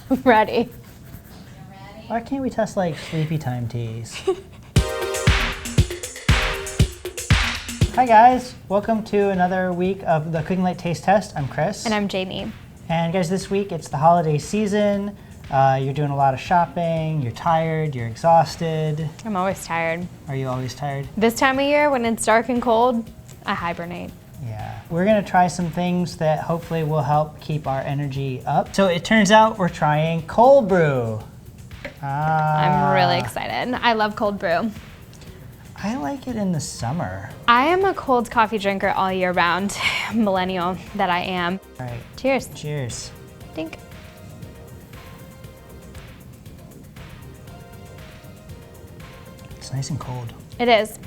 Ready. Why can't we test like sleepy time teas? Hi guys, welcome to another week of the Cooking Light Taste Test. I'm Chris. And I'm Jamie. And guys, this week it's the holiday season. You're doing a lot of shopping, you're tired, you're exhausted. I'm always tired. Are you always tired? This time of year, when it's dark and cold, I hibernate. Yeah. We're gonna try some things that hopefully will help keep our energy up. So it turns out we're trying cold brew. I'm really excited. I love cold brew. I like it in the summer. I am a cold coffee drinker all year round, millennial that I am. All right. Cheers. Cheers. Dink. It's nice and cold. It is.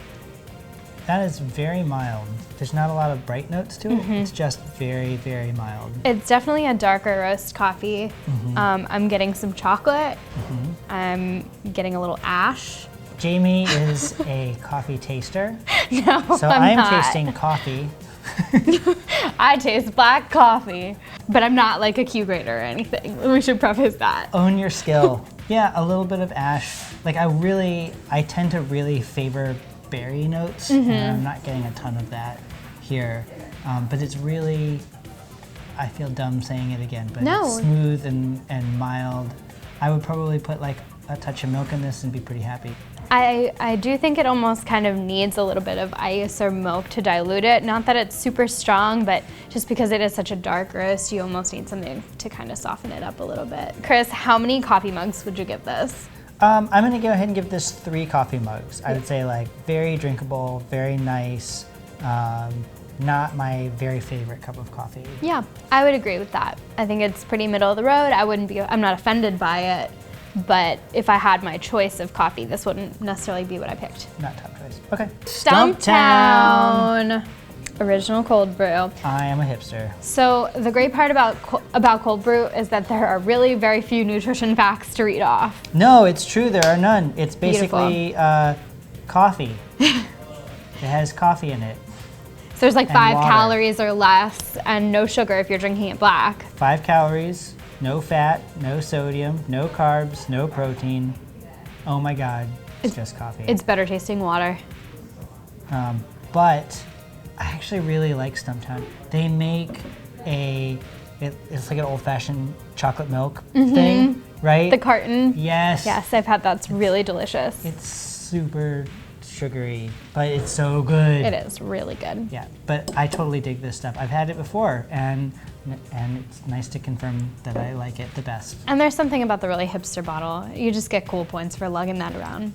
That is very mild. There's not a lot of bright notes to it. It's just very, very mild. It's definitely a darker roast coffee. I'm getting some chocolate. I'm getting a little ash. Jamie is a coffee taster. No, So I'm I'm not. tasting coffee. I taste black coffee, but I'm not like a Q grader or anything. We should preface that. Own your skill. Yeah, a little bit of ash. Like I tend to really favor berry notes, and I'm not getting a ton of that here. But it's really, I feel dumb saying it again, but No. it's smooth and mild. I would probably put like a touch of milk in this and be pretty happy. I do think it almost kind of needs a little bit of ice or milk to dilute it. Not that it's super strong, but just because it is such a dark roast, you almost need something to kind of soften it up a little bit. Chris, how many coffee mugs would you give this? I'm gonna go ahead and give this 3 coffee mugs. I would say like very drinkable, very nice, not my very favorite cup of coffee. Yeah, I would agree with that. I think it's pretty middle of the road. I'm not offended by it, but if I had my choice of coffee, this wouldn't necessarily be what I picked. Not top choice. Okay. Stumptown. Original cold brew. I am a hipster. So the great part about cold brew is that there are really very few nutrition facts to read off. No, it's true, there are none. It's Beautiful. basically coffee. It has coffee in it. So there's like And 5 water. calories or less and no sugar if you're drinking it black. 5 calories, no fat, no sodium, no carbs, no protein. Oh my God, it's just coffee. It's better tasting water. But I actually really like Stumptown. They make it's like an old-fashioned chocolate milk thing, right? The carton. Yes. Yes, I've had that's really delicious. It's super sugary, but it's so good. It is really good. Yeah, but I totally dig this stuff. I've had it before, and it's nice to confirm that I like it the best. And there's something about the really hipster bottle. You just get cool points for lugging that around.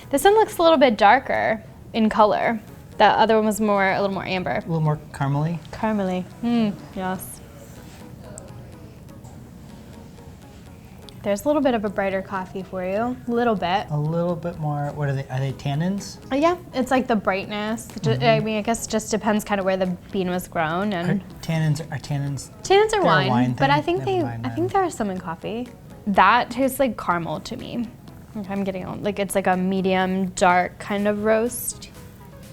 This one looks a little bit darker in color. The other one was a little more amber. A little more caramely. Caramely. Yes. There's a little bit of a brighter coffee for you. A little bit. A little bit more. What are they? Are they tannins? Yeah, it's like the brightness. I mean, I guess it just depends kind of where the bean was grown and. Tannins are Tannins are they're a wine, wine but thing? I think Never mind I then. think there are some in coffee. That tastes like caramel to me. I'm getting like it's like a medium dark kind of roast,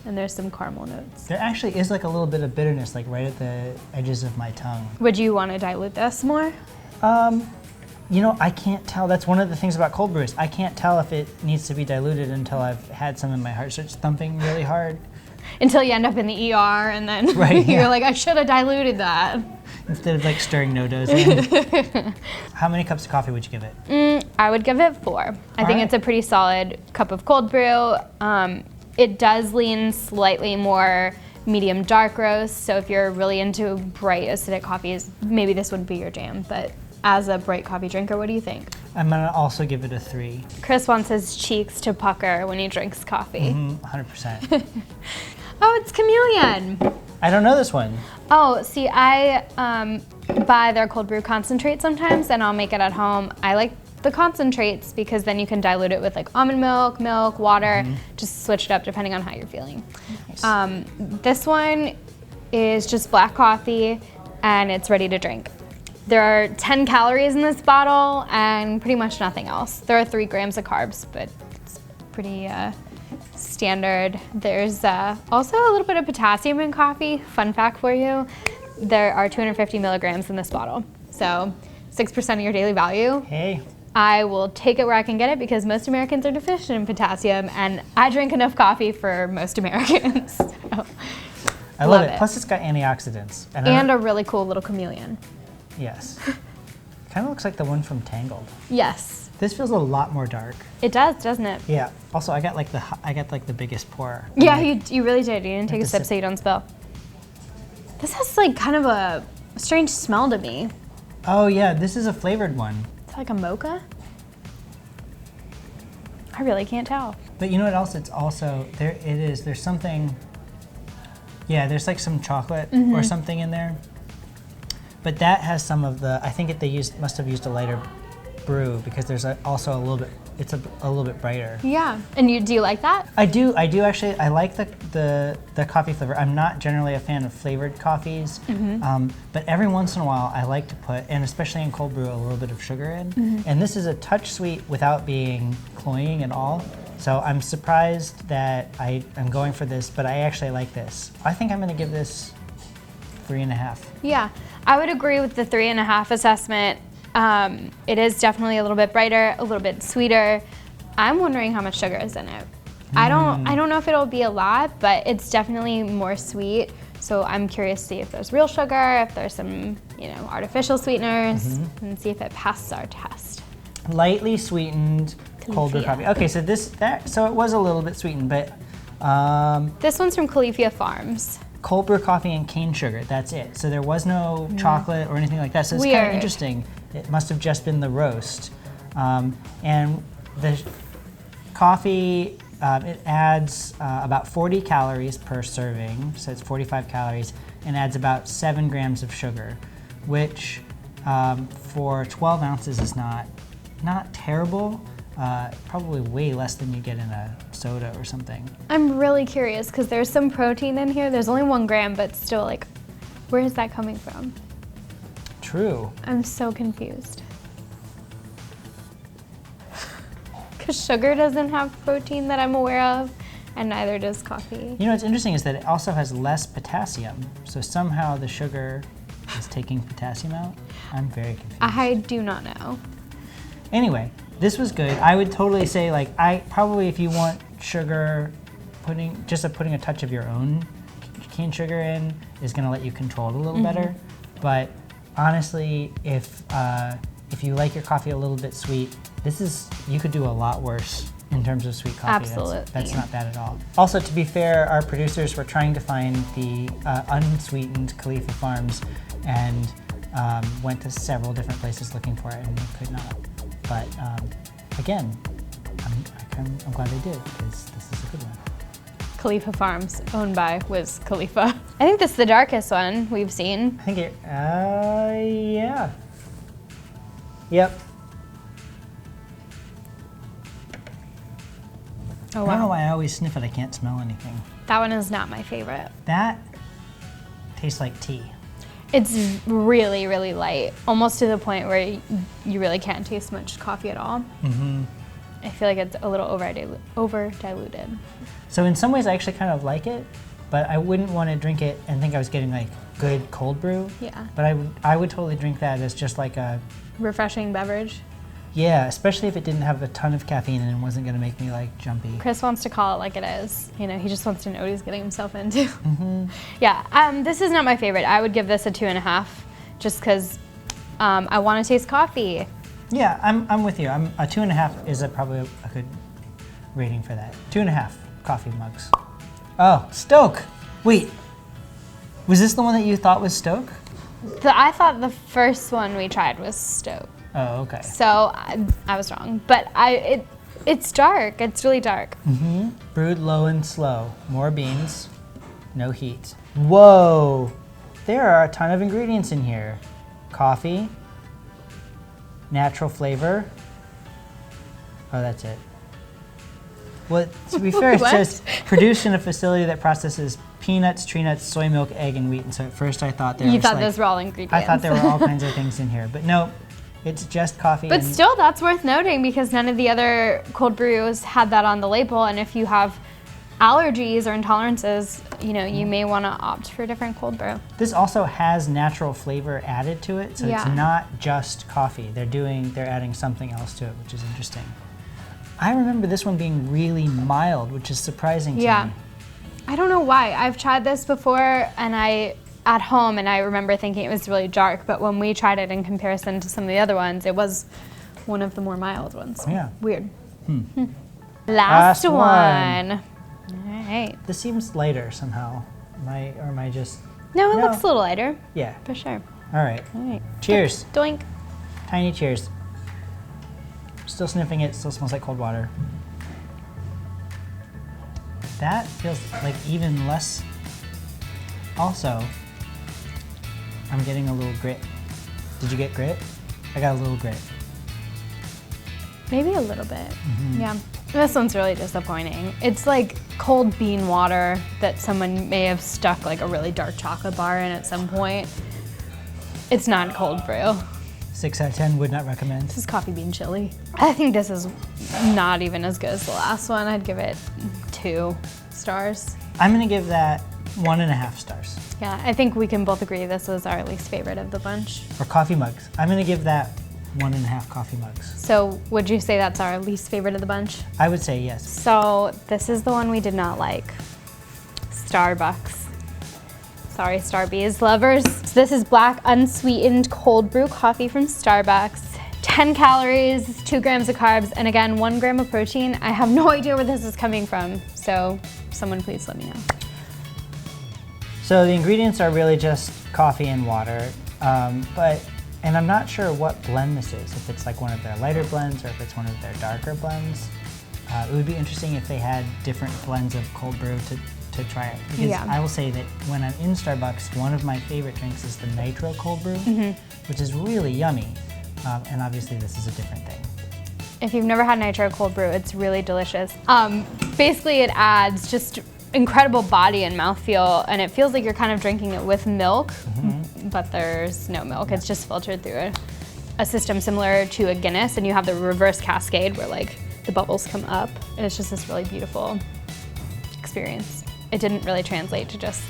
and there's some caramel notes. There actually is like a little bit of bitterness, like right at the edges of my tongue. Would you want to dilute this more? You know, I can't tell. That's one of the things about cold brews. I can't tell if it needs to be diluted until I've had some and my heart starts thumping really hard. Until you end up in the ER and then Right, you're yeah. like, I should have diluted that. Instead of like stirring no-dos in. How many cups of coffee would you give it? I would give it 4. I think Alright. it's a pretty solid cup of cold brew. It does lean slightly more medium dark roast, so if you're really into bright acidic coffees, maybe this wouldn't be your jam, but as a bright coffee drinker, what do you think? I'm gonna also give it a 3. Chris wants his cheeks to pucker when he drinks coffee. 100%. Oh, it's Chameleon. I don't know this one. Oh, see, I buy their cold brew concentrate sometimes, and I'll make it at home. I like the concentrates because then you can dilute it with like almond milk, water, just switch it up depending on how you're feeling. Nice. This one is just black coffee, and it's ready to drink. There are 10 calories in this bottle and pretty much nothing else. There are 3 grams of carbs, but it's pretty standard. There's also a little bit of potassium in coffee. Fun fact for you, there are 250 milligrams in this bottle. So 6% of your daily value, Hey, I will take it where I can get it because most Americans are deficient in potassium, and I drink enough coffee for most Americans. So, I love it. Plus, it's got antioxidants. And a really cool little chameleon. Yes. Kind of looks like the one from Tangled. Yes. This feels a lot more dark. It does, doesn't it? Yeah. Also, I got like the biggest pour. Yeah, like, you really did. You didn't take a sip so you don't spill. This has like kind of a strange smell to me. Oh yeah, this is a flavored one. It's like a mocha. I really can't tell. But you know what else? It's also there. It is. There's something. Yeah, there's like some chocolate or something in there. But that has some of the. I think must have used a lighter brew because there's also a little bit. It's a little bit brighter. Yeah. And do you like that? I do actually. I like the coffee flavor. I'm not generally a fan of flavored coffees, but every once in a while I like to put, and especially in cold brew, a little bit of sugar in. And this is a touch sweet without being cloying at all. So I'm surprised that I'm going for this, but I actually like this. I think I'm going to give this 3.5. Yeah, I would agree with the 3.5 assessment. It is definitely a little bit brighter, a little bit sweeter. I'm wondering how much sugar is in it. I don't know if it'll be a lot, but it's definitely more sweet. So I'm curious to see if there's real sugar, if there's some, artificial sweeteners, and see if it passes our test. Lightly sweetened cold brew coffee. Okay, so so it was a little bit sweetened, but this one's from Califia Farms. Cold brew coffee and cane sugar. That's it. So there was no chocolate or anything like that. So it's kind of interesting. It must have just been the roast, and the coffee. It adds about 40 calories per serving, so it's 45 calories, and adds about 7 grams of sugar, which for 12 ounces is not terrible. Probably way less than you get in a soda or something. I'm really curious because there's some protein in here. There's only 1 gram, but still, like, where is that coming from? True. I'm so confused. Because sugar doesn't have protein that I'm aware of, and neither does coffee. You know what's interesting is that it also has less potassium, so somehow the sugar is taking potassium out. I'm very confused. I do not know. Anyway, this was good. I would totally say, like, if you want sugar, putting a touch of your own cane sugar in is going to let you control it a little better. But honestly, if you like your coffee a little bit sweet, you could do a lot worse in terms of sweet coffee. Absolutely. That's not bad at all. Also, to be fair, our producers were trying to find the unsweetened Califia Farms and went to several different places looking for it, and they could not. But again, I'm glad they did because this is a good one. Califia Farms, owned by Wiz Khalifa. I think this is the darkest one we've seen. I think yeah. Yep. Oh, wow. I don't know why I always sniff it. I can't smell anything. That one is not my favorite. That tastes like tea. It's really, really light, almost to the point where you really can't taste much coffee at all. I feel like it's a little over diluted. So in some ways, I actually kind of like it, but I wouldn't want to drink it and think I was getting like good cold brew. Yeah. But I would totally drink that as just like a refreshing beverage. Yeah, especially if it didn't have a ton of caffeine and it wasn't going to make me like jumpy. Chris wants to call it like it is. He just wants to know what he's getting himself into. Yeah, this is not my favorite. I would give this a 2.5 just because I want to taste coffee. Yeah, I'm with you. A 2.5 is probably a good rating for that. 2.5 coffee mugs. Oh, Stoke. Wait, was this the one that you thought was Stoke? I thought the first one we tried was Stoke. Oh, okay. So I was wrong, but it's dark. It's really dark. Brewed low and slow. More beans, no heat. Whoa, there are a ton of ingredients in here. Coffee, natural flavor. Oh, that's it. Well, to be fair, it says produced in a facility that processes peanuts, tree nuts, soy milk, egg, and wheat. And so at first I thought those were all ingredients. I thought there were all kinds of things in here, but no. It's just coffee. But still, that's worth noting because none of the other cold brews had that on the label. And if you have allergies or intolerances, you know, you may want to opt for a different cold brew. This also has natural flavor added to it, so it's not just coffee. They're adding something else to it, which is interesting. I remember this one being really mild, which is surprising to me. I don't know why. I've tried this before at home, and I remember thinking it was really dark, but when we tried it in comparison to some of the other ones, it was one of the more mild ones. Yeah. Weird. Last one. All right. This seems lighter somehow. Am I just... No, it looks a little lighter. Yeah. For sure. All right. All right. Cheers. Doink. Tiny cheers. Still sniffing it, still smells like cold water. That feels like even less. Also, I'm getting a little grit. Did you get grit? I got a little grit. Maybe a little bit. Yeah. This one's really disappointing. It's like cold bean water that someone may have stuck like a really dark chocolate bar in at some point. It's not cold brew. 6 out of 10, would not recommend. This is coffee bean chili. I think this is not even as good as the last one. I'd give it 2 stars. I'm gonna give that 1.5 stars. Yeah, I think we can both agree this was our least favorite of the bunch. For coffee mugs, I'm gonna give that 1.5 coffee mugs. So would you say that's our least favorite of the bunch? I would say yes. So this is the one we did not like. Starbucks. Sorry, Starbies lovers. So this is black unsweetened cold brew coffee from Starbucks. 10 calories, 2 grams of carbs, and again, 1 gram of protein. I have no idea where this is coming from, so someone please let me know. So the ingredients are really just coffee and water, and I'm not sure what blend this is, if it's like one of their lighter blends or if it's one of their darker blends. It would be interesting if they had different blends of cold brew to try it. Because I will say that when I'm in Starbucks, one of my favorite drinks is the nitro cold brew, which is really yummy. And obviously this is a different thing. If you've never had nitro cold brew, it's really delicious. Basically it adds just incredible body and mouthfeel, and it feels like you're kind of drinking it with milk, but there's no milk. It's just filtered through a system similar to a Guinness, and you have the reverse cascade where like the bubbles come up, and it's just this really beautiful experience. It didn't really translate to just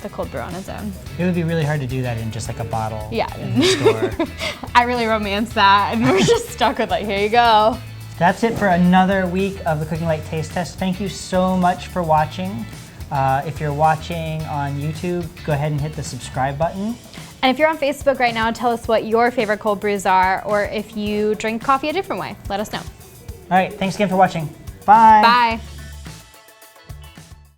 the cold brew on its own. It would be really hard to do that in just like a bottle in the store. I really romanced that, and we're just stuck with like, here you go. That's it for another week of the Cooking Light Taste Test. Thank you so much for watching. If you're watching on YouTube, go ahead and hit the subscribe button. And if you're on Facebook right now, tell us what your favorite cold brews are, or if you drink coffee a different way. Let us know. All right, thanks again for watching. Bye. Bye.